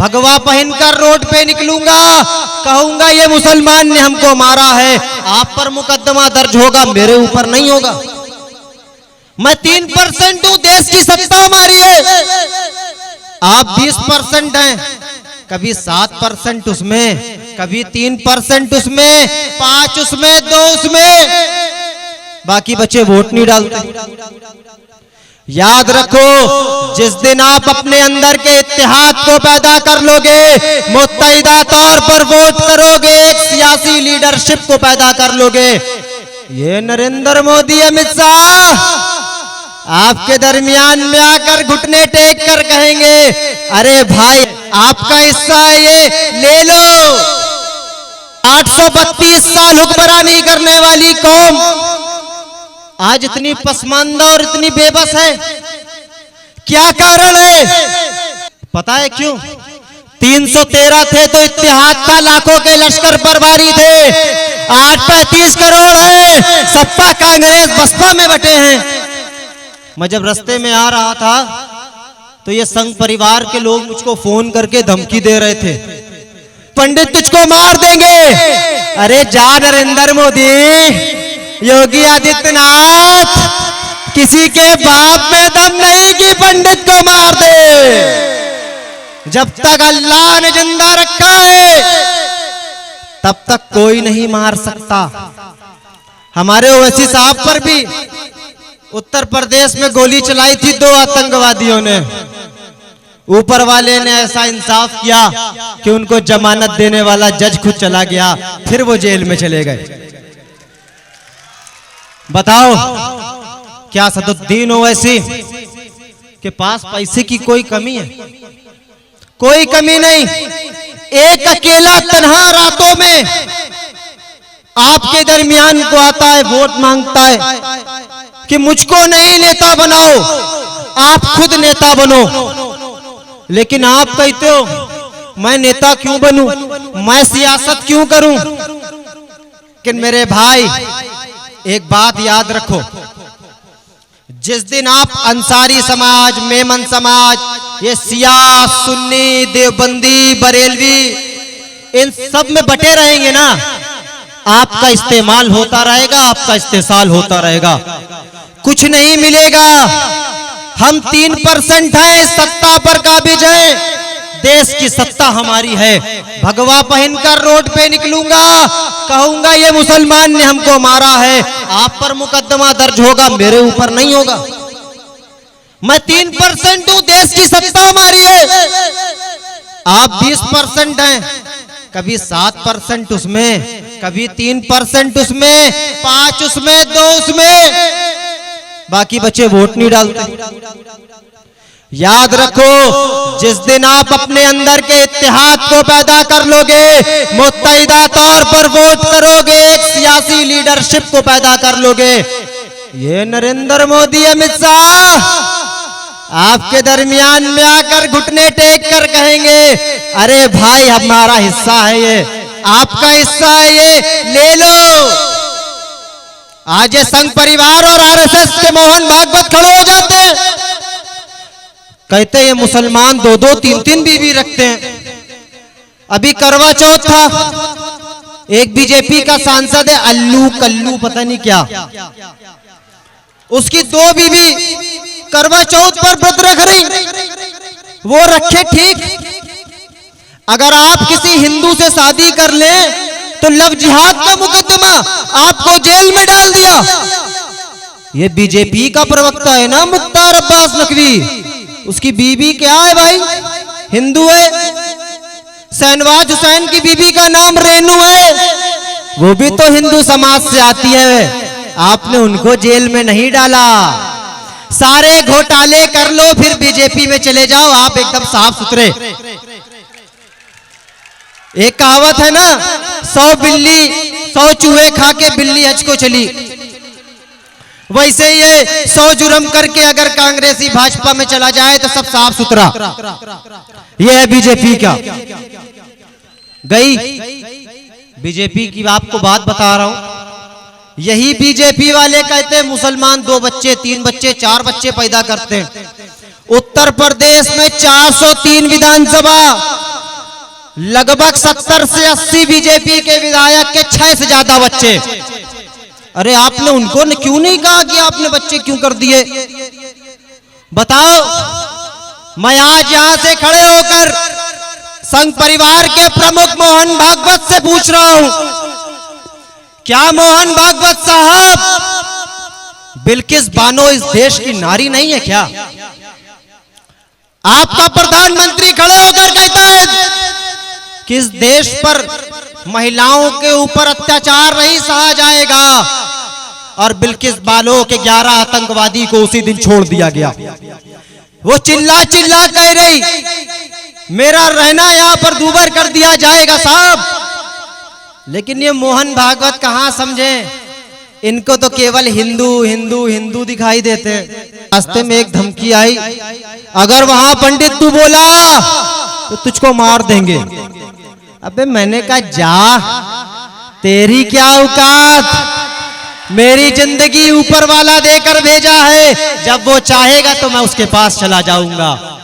भगवा पहनकर रोड पे निकलूंगा, कहूंगा ये मुसलमान ने हमको मारा है, आप पर मुकदमा दर्ज होगा, मेरे ऊपर नहीं होगा। मैं 3% हूं, देश की सत्ता हमारी है, आप 20% हैं, कभी 7% उसमें, कभी 3% उसमें, 5 उसमें, 2 उसमें, बाकी बच्चे वोट नहीं डालते। याद रखो, जिस दिन आप अपने अंदर के इत्तेहाद को पैदा कर लोगे, मुत्तहिदा तौर पर वोट करोगे, एक सियासी लीडरशिप को पैदा कर लोगे, ये नरेंद्र मोदी, अमित शाह आपके दरमियान में आकर घुटने टेक कर कहेंगे, अरे भाई आपका हिस्सा है, ये ले लो। 832 साल हुक्मरानी करने वाली कौम आज इतनी पसमानदा और इतनी बेबस है, क्या कारण है? पता है क्यों? 313 थे तो इत्तेहाद था, लाखों के लश्कर पर भारी थे। 835 करोड़ है, सपा कांग्रेस बसपा में बटे हैं। मैं जब रास्ते में आ रहा था तो ये संघ परिवार के लोग मुझको फोन करके धमकी दे रहे थे, पंडित तुझको मार देंगे। अरे जा नरेंद्र मोदी, योगी आदित्यनाथ, किसी के बाप में दम नहीं कि पंडित को मार दे। जब तक अल्लाह ने जिंदा रखा है तब तक कोई नहीं मार सकता। हमारे ओवैसी साहब पर भी उत्तर प्रदेश में गोली चलाई थी 2 आतंकवादियों ने। ऊपर वाले ने ऐसा इंसाफ किया कि उनको जमानत देने वाला जज खुद चला गया, फिर वो जेल में चले गए। बताओ, क्या सदुद्दीन ओवैसी के पास पैसे की कोई कमी है? कोई कमी नहीं। एक अकेला तन्हा रातों में आपके दरमियान को आता है, वोट मांगता है कि मुझको नहीं नेता बनाओ, आप खुद नेता बनो। लेकिन आप कहते हो मैं नेता क्यों बनूं, मैं सियासत क्यों करूं? लेकिन मेरे भाई एक बात याद रखो, जिस दिन आप अंसारी समाज, मेमन समाज, ये सिया, सुन्नी, देवबंदी, बरेलवी, इन सब में बटे रहेंगे ना, आपका इस्तेमाल होता रहेगा, आपका इस्तेसाल होता रहेगा, कुछ नहीं मिलेगा। हम 3% हैं, सत्ता पर काबिज हैं, देश की सत्ता हमारी है। भगवा पहनकर रोड पे निकलूंगा, कहूंगा ये मुसलमान ने हमको मारा है, आप पर मुकदमा दर्ज होगा, मेरे ऊपर नहीं होगा। मैं 3% हूं, देश की सत्ता हमारी है, आप 20% हैं, कभी 7% उसमें, कभी 3% उसमें, 5 उसमें, 2 उसमें, बाकी बच्चे वोट नहीं डालते। याद रखो, जिस दिन आप अपने अंदर के इत्तेहाद को पैदा कर लोगे, मुत्तहिदा तौर पर वोट करोगे, एक सियासी लीडरशिप को पैदा कर लोगे, ये नरेंद्र मोदी, अमित शाह आपके दरमियान में आकर घुटने टेक कर कहेंगे, अरे भाई हमारा हिस्सा है, ये आपका हिस्सा है, ये ले लो। आज ये संघ परिवार और आरएसएस के मोहन भागवत खड़े हो जाते हैं, कहते ये मुसलमान 2-2, 3-3 बीवी रखते हैं। अभी करवा चौथ था, एक बीजेपी का सांसद है अल्लू कल्लू पता नहीं क्या, उसकी 2 बीवी करवा चौथ पर व्रत रख रही। वो रखे ठीक, अगर आप किसी हिंदू से शादी कर ले तो लव जिहाद का मुकदमा, आपको जेल में डाल दिया। ये बीजेपी का प्रवक्ता है ना मुख्तार अब्बास नकवी, उसकी बीबी क्या है भाई, हिंदू है। शहनवाज हुसैन की बीबी का नाम रेनू है, वो भी तो हिंदू समाज से आती है, आपने उनको जेल में नहीं डाला। सारे घोटाले कर लो, फिर बीजेपी में चले जाओ, आप एकदम साफ सुथरे। एक कहावत है ना, 100 चूहे खा के बिल्ली हज को चली, वैसे ये 100 जुर्म करके अगर कांग्रेसी भाजपा में चला जाए तो सब साफ सुथरा। ये है बीजेपी का। गई बीजेपी की आपको बात बता रहा हूं, यही बीजेपी वाले कहते हैं मुसलमान 2 बच्चे, 3 बच्चे, 4 बच्चे पैदा करते हैं। उत्तर प्रदेश में 403 विधानसभा, लगभग 70 से 80 बीजेपी के विधायक के 6 से ज्यादा बच्चे। अरे आपने उनको क्यों नहीं कहा कि आपने बच्चे क्यों कर दिए? बताओ। मैं आज यहां से खड़े होकर संघ परिवार के प्रमुख मोहन भागवत से पूछ रहा हूं, क्या मोहन भागवत साहब बिल्किस बानो इस देश की नारी नहीं है क्या? आपका प्रधानमंत्री खड़े होकर कहता है कि इस देश पर महिलाओं के ऊपर अत्याचार नहीं सहा जाएगा, और बिल्किस बानो के 11 आतंकवादी को उसी दिन छोड़ दिया गया। वो चिल्ला चिल्ला कह रही मेरा रहना यहां पर दूभर कर दिया जाएगा साहब। लेकिन ये मोहन भागवत कहां समझे, इनको तो केवल हिंदू हिंदू हिंदू दिखाई देते हैं। रास्ते में एक धमकी आई, अगर वहां पंडित तू बोला तो तुझको मार देंगे। अबे मैंने कहा जा, तेरी क्या औकात, मेरी जिंदगी ऊपर वाला देकर भेजा है, जब वो चाहेगा तो मैं उसके पास चला जाऊंगा।